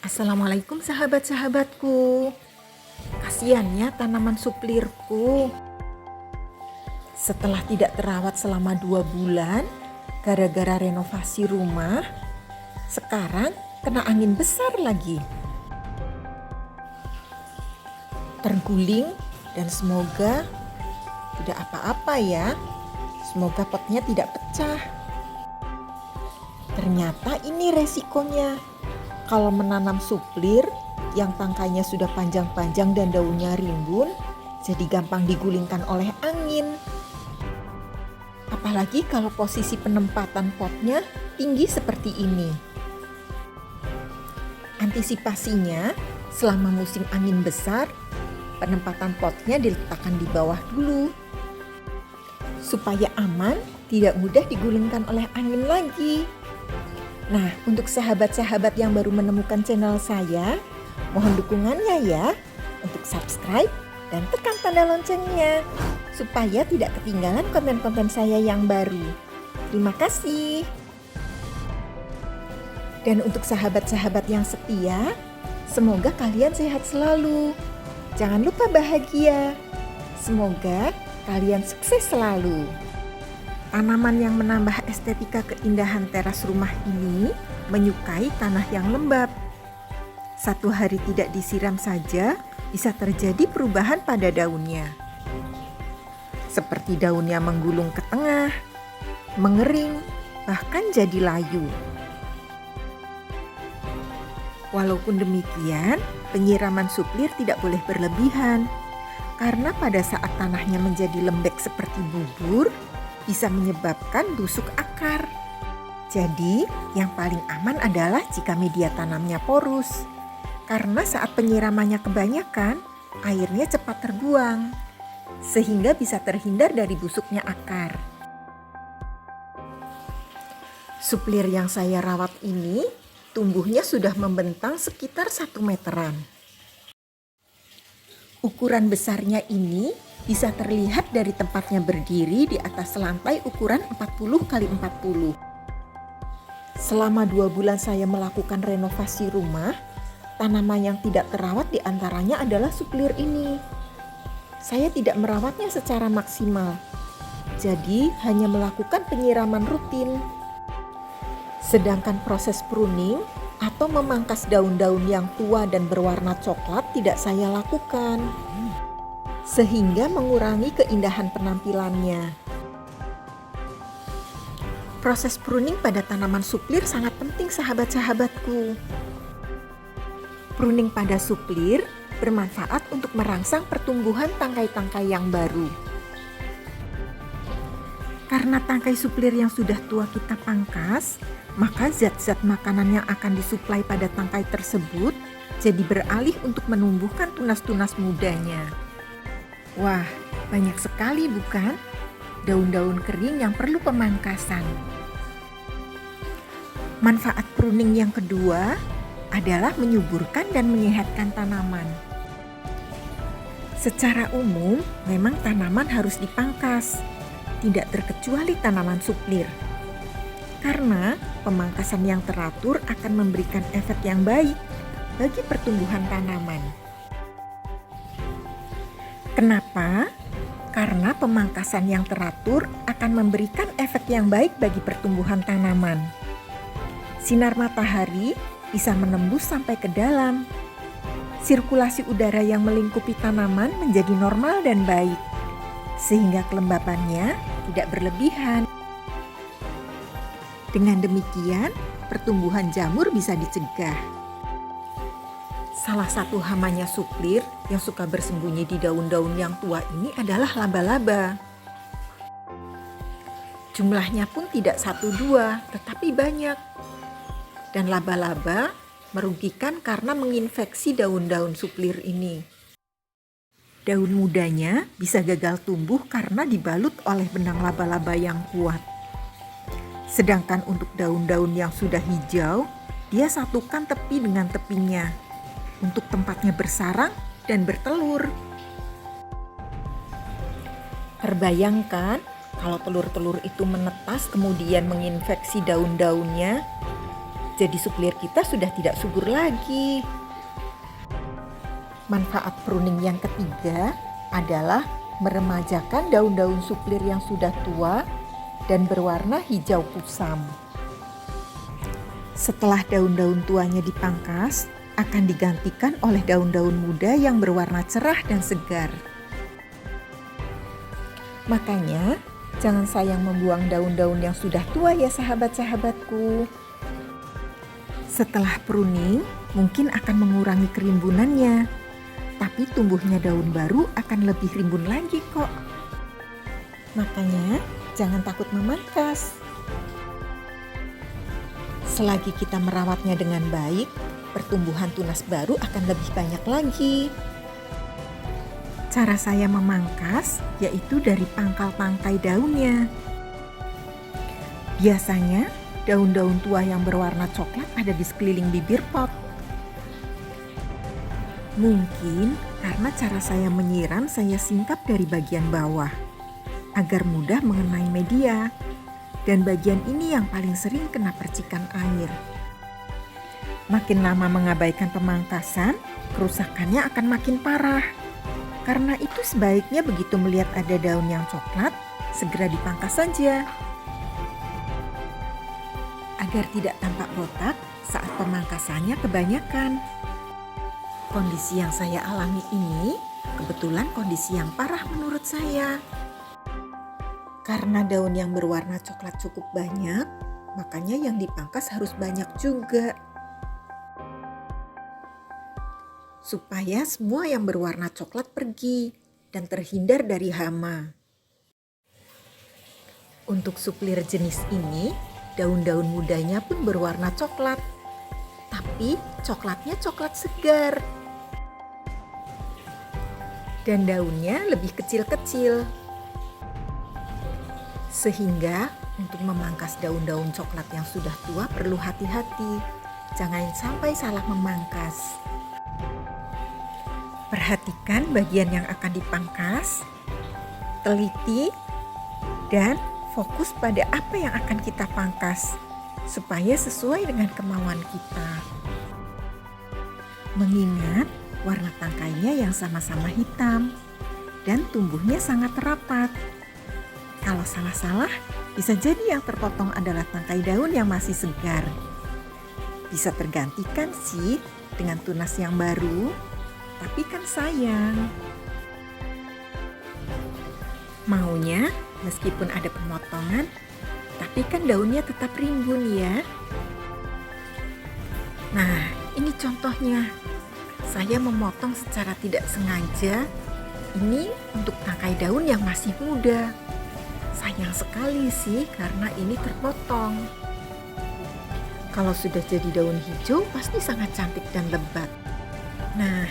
Assalamualaikum sahabat-sahabatku. Kasihan ya tanaman suplirku. Setelah tidak terawat selama 2 bulan, gara-gara renovasi rumah, sekarang kena angin besar lagi. Terguling dan semoga tidak apa-apa ya. Semoga potnya tidak pecah. Ternyata ini resikonya. Kalau menanam suplir yang tangkainya sudah panjang-panjang dan daunnya rimbun, jadi gampang digulingkan oleh angin. Apalagi kalau posisi penempatan potnya tinggi seperti ini. Antisipasinya, selama musim angin besar, penempatan potnya diletakkan di bawah dulu. Supaya aman, tidak mudah digulingkan oleh angin lagi. Nah, untuk sahabat-sahabat yang baru menemukan channel saya, mohon dukungannya ya untuk subscribe dan tekan tanda loncengnya supaya tidak ketinggalan konten-konten saya yang baru. Terima kasih. Dan untuk sahabat-sahabat yang setia, semoga kalian sehat selalu. Jangan lupa bahagia. Semoga kalian sukses selalu. Tanaman yang menambah estetika keindahan teras rumah ini menyukai tanah yang lembab. 1 hari tidak disiram saja bisa terjadi perubahan pada daunnya. Seperti daunnya menggulung ke tengah, mengering, bahkan jadi layu. Walaupun demikian, penyiraman suplir tidak boleh berlebihan. Karena pada saat tanahnya menjadi lembek seperti bubur, bisa menyebabkan busuk akar. Jadi, yang paling aman adalah jika media tanamnya porus. Karena saat penyiramannya kebanyakan, airnya cepat terbuang, sehingga bisa terhindar dari busuknya akar. Suplir yang saya rawat ini, tumbuhnya sudah membentang sekitar 1 meteran. Ukuran besarnya ini bisa terlihat dari tempatnya berdiri di atas lantai ukuran 40 x 40. Selama 2 bulan saya melakukan renovasi rumah, tanaman yang tidak terawat diantaranya adalah suplir ini. Saya tidak merawatnya secara maksimal, jadi hanya melakukan penyiraman rutin. Sedangkan proses pruning atau memangkas daun-daun yang tua dan berwarna coklat tidak saya lakukan, sehingga mengurangi keindahan penampilannya. Proses pruning pada tanaman suplir sangat penting sahabat-sahabatku. Pruning pada suplir bermanfaat untuk merangsang pertumbuhan tangkai-tangkai yang baru. Karena tangkai suplir yang sudah tua kita pangkas, maka zat-zat makanan yang akan disuplai pada tangkai tersebut jadi beralih untuk menumbuhkan tunas-tunas mudanya. Wah, banyak sekali bukan? Daun-daun kering yang perlu pemangkasan. Manfaat pruning yang kedua adalah menyuburkan dan menyehatkan tanaman. Secara umum, memang tanaman harus dipangkas, tidak terkecuali tanaman suplir. Karena pemangkasan yang teratur akan memberikan efek yang baik bagi pertumbuhan tanaman. Kenapa? Karena pemangkasan yang teratur akan memberikan efek yang baik bagi pertumbuhan tanaman. Sinar matahari bisa menembus sampai ke dalam. Sirkulasi udara yang melingkupi tanaman menjadi normal dan baik, sehingga kelembapannya tidak berlebihan. Dengan demikian, pertumbuhan jamur bisa dicegah. Salah satu hamanya suplir yang suka bersembunyi di daun-daun yang tua ini adalah laba-laba. Jumlahnya pun tidak 1-2, tetapi banyak. Dan laba-laba merugikan karena menginfeksi daun-daun suplir ini. Daun mudanya bisa gagal tumbuh karena dibalut oleh benang laba-laba yang kuat. Sedangkan untuk daun-daun yang sudah hijau, dia satukan tepi dengan tepinya untuk tempatnya bersarang dan bertelur. Terbayangkan kalau telur-telur itu menetas kemudian menginfeksi daun-daunnya, Jadi suplir kita sudah tidak subur lagi. Manfaat pruning yang ketiga adalah meremajakan daun-daun suplir yang sudah tua dan berwarna hijau kusam. Setelah daun-daun tuanya dipangkas, akan digantikan oleh daun-daun muda yang berwarna cerah dan segar. Makanya, jangan sayang membuang daun-daun yang sudah tua ya sahabat-sahabatku. Setelah pruning, mungkin akan mengurangi kerimbunannya, tapi tumbuhnya daun baru akan lebih rimbun lagi kok. Makanya, jangan takut memangkas. Selagi kita merawatnya dengan baik, pertumbuhan tunas baru akan lebih banyak lagi. Cara saya memangkas yaitu dari pangkal tangkai daunnya. Biasanya, daun-daun tua yang berwarna coklat ada di sekeliling bibir pot. Mungkin karena cara saya menyiram saya singkap dari bagian bawah, agar mudah mengenai media. Dan bagian ini yang paling sering kena percikan air. Makin lama mengabaikan pemangkasan, kerusakannya akan makin parah. Karena itu sebaiknya begitu melihat ada daun yang coklat, segera dipangkas saja. Agar tidak tampak botak saat pemangkasannya kebanyakan. Kondisi yang saya alami ini kebetulan kondisi yang parah menurut saya. Karena daun yang berwarna coklat cukup banyak, makanya yang dipangkas harus banyak juga. Supaya semua yang berwarna coklat pergi dan terhindar dari hama. Untuk suplir jenis ini, daun-daun mudanya pun berwarna coklat. Tapi coklatnya coklat segar. Dan daunnya lebih kecil-kecil. Sehingga untuk memangkas daun-daun coklat yang sudah tua perlu hati-hati. Jangan sampai salah memangkas. Perhatikan bagian yang akan dipangkas, teliti, dan fokus pada apa yang akan kita pangkas supaya sesuai dengan kemauan kita. Mengingat warna tangkainya yang sama-sama hitam dan tumbuhnya sangat rapat. Kalau salah-salah, bisa jadi yang terpotong adalah tangkai daun yang masih segar. Bisa tergantikan sih dengan tunas yang baru, tapi kan sayang. Maunya meskipun ada pemotongan, tapi kan daunnya tetap rimbun ya. Nah, ini contohnya. Saya memotong secara tidak sengaja. Ini untuk tangkai daun yang masih muda. Sayang sekali sih karena ini terpotong. Kalau sudah jadi daun hijau pasti sangat cantik dan lebat. Nah,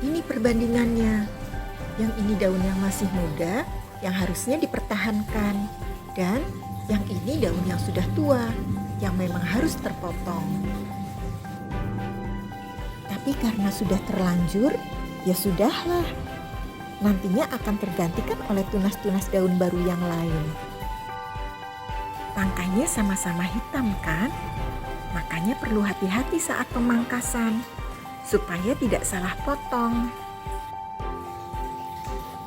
ini perbandingannya. Yang ini daun yang masih muda, yang harusnya dipertahankan. Dan yang ini daun yang sudah tua, yang memang harus terpotong. Tapi karena sudah terlanjur, ya sudahlah. Nantinya akan tergantikan oleh tunas-tunas daun baru yang lain. Tangkainya sama-sama hitam kan? Makanya perlu hati-hati saat pemangkasan, supaya tidak salah potong.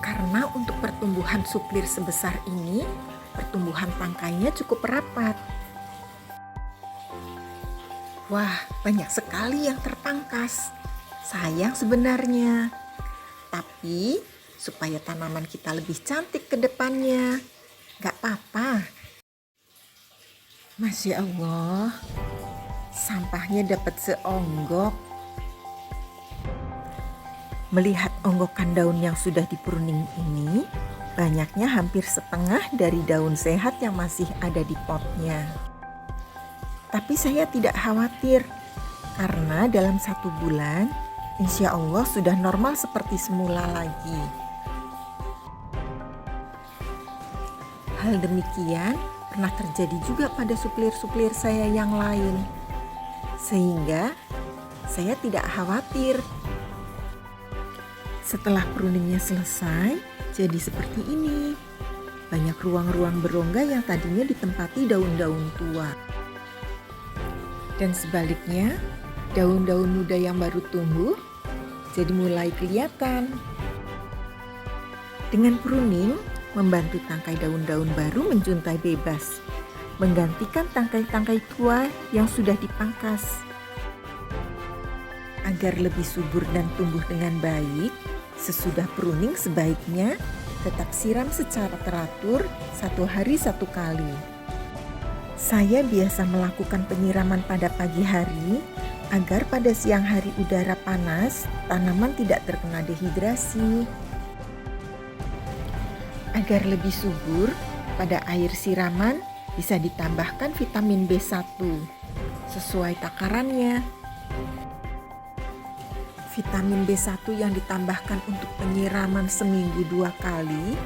Karena untuk pertumbuhan suplir sebesar ini, pertumbuhan tangkainya cukup rapat. Wah, banyak sekali yang terpangkas. Sayang sebenarnya. Tapi supaya tanaman kita lebih cantik ke depannya, gak apa-apa. Masya Allah, sampahnya dapat seonggok. Melihat onggokan daun yang sudah dipruning ini, banyaknya hampir setengah dari daun sehat yang masih ada di potnya. Tapi saya tidak khawatir, karena dalam 1 bulan, insya Allah sudah normal seperti semula lagi. Hal demikian pernah terjadi juga pada suplir-suplir saya yang lain. Sehingga saya tidak khawatir. Setelah pruningnya selesai, jadi seperti ini. Banyak ruang-ruang berongga yang tadinya ditempati daun-daun tua. Dan sebaliknya, daun-daun muda yang baru tumbuh jadi mulai kelihatan. Dengan pruning, membantu tangkai daun-daun baru menjuntai bebas, menggantikan tangkai-tangkai tua yang sudah dipangkas. Agar lebih subur dan tumbuh dengan baik, sesudah pruning sebaiknya tetap siram secara teratur 1 hari 1 kali. Saya biasa melakukan penyiraman pada pagi hari agar pada siang hari udara panas, tanaman tidak terkena dehidrasi. Agar lebih subur, pada air siraman bisa ditambahkan vitamin B1 sesuai takarannya. Vitamin B1 yang ditambahkan untuk penyiraman seminggu 2 kali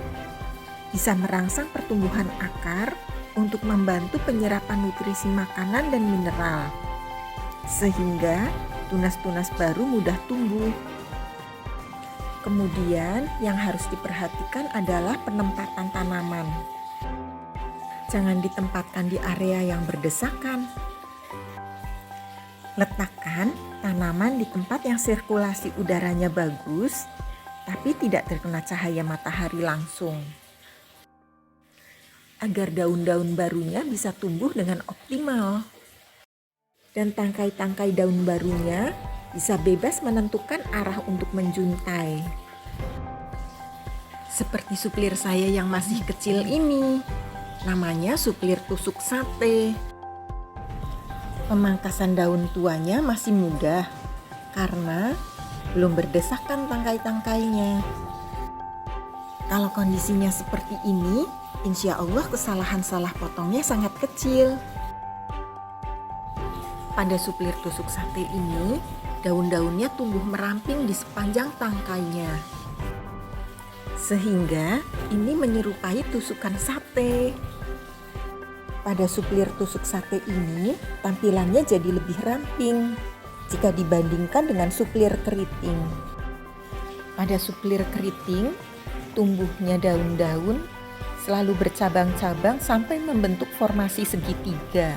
bisa merangsang pertumbuhan akar untuk membantu penyerapan nutrisi makanan dan mineral, sehingga tunas-tunas baru mudah tumbuh. Kemudian yang harus diperhatikan adalah penempatan tanaman. Jangan ditempatkan di area yang berdesakan. Letakkan tanaman di tempat yang sirkulasi udaranya bagus, tapi tidak terkena cahaya matahari langsung. Agar daun-daun barunya bisa tumbuh dengan optimal. Dan tangkai-tangkai daun barunya bisa bebas menentukan arah untuk menjuntai. Seperti suplir saya yang masih kecil ini, namanya suplir tusuk sate. Pemangkasan daun tuanya masih mudah karena belum berdesakan tangkai-tangkainya. Kalau kondisinya seperti ini, insya Allah kesalahan salah potongnya sangat kecil. Pada suplir tusuk sate ini, daun-daunnya tumbuh meramping di sepanjang tangkainya. Sehingga ini menyerupai tusukan sate. Pada suplir tusuk sate ini, tampilannya jadi lebih ramping jika dibandingkan dengan suplir keriting. Pada suplir keriting, tumbuhnya daun-daun selalu bercabang-cabang sampai membentuk formasi segitiga.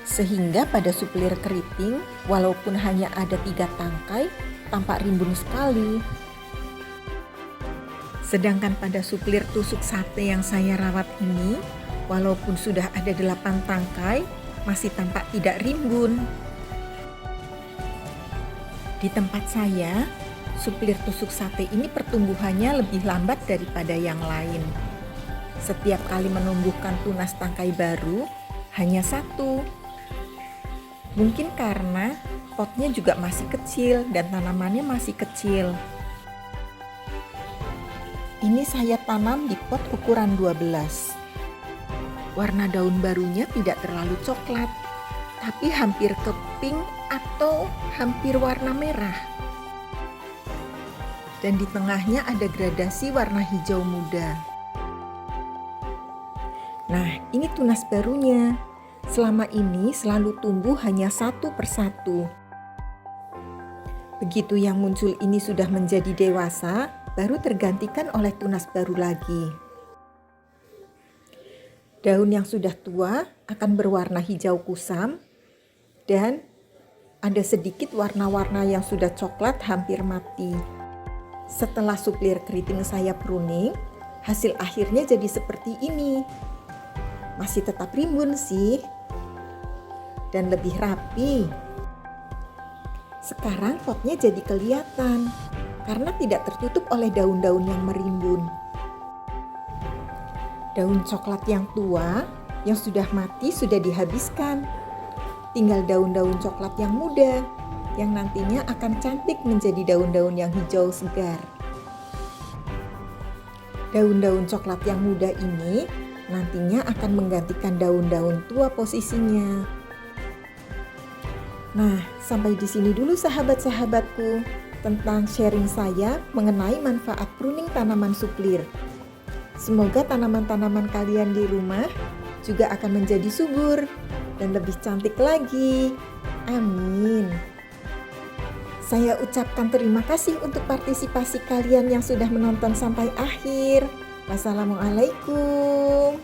Sehingga pada suplir keriting, walaupun hanya ada 3 tangkai, tampak rimbun sekali. Sedangkan pada suplir tusuk sate yang saya rawat ini, walaupun sudah ada 8 tangkai, masih tampak tidak rimbun. Di tempat saya, suplir tusuk sate ini pertumbuhannya lebih lambat daripada yang lain. Setiap kali menumbuhkan tunas tangkai baru, hanya 1. Mungkin karena potnya juga masih kecil dan tanamannya masih kecil. Ini saya tanam di pot ukuran 12. Warna daun barunya tidak terlalu coklat, tapi hampir ke pink atau hampir warna merah. Dan di tengahnya ada gradasi warna hijau muda. Nah, ini tunas barunya. Selama ini selalu tumbuh hanya 1 persatu. Begitu yang muncul ini sudah menjadi dewasa, baru tergantikan oleh tunas baru lagi. Daun yang sudah tua akan berwarna hijau kusam dan ada sedikit warna-warna yang sudah coklat hampir mati. Setelah suplir keriting saya pruning, hasil akhirnya jadi seperti ini. Masih tetap rimbun sih, dan lebih rapi. Sekarang potnya jadi kelihatan karena tidak tertutup oleh daun-daun yang merimbun. Daun coklat yang tua yang sudah mati sudah dihabiskan. Tinggal daun-daun coklat yang muda yang nantinya akan cantik menjadi daun-daun yang hijau segar. Daun-daun coklat yang muda ini nantinya akan menggantikan daun-daun tua posisinya. Nah, sampai di sini dulu sahabat-sahabatku tentang sharing saya mengenai manfaat pruning tanaman suplir. Semoga tanaman-tanaman kalian di rumah juga akan menjadi subur dan lebih cantik lagi. Amin. Saya ucapkan terima kasih untuk partisipasi kalian yang sudah menonton sampai akhir. Wassalamualaikum.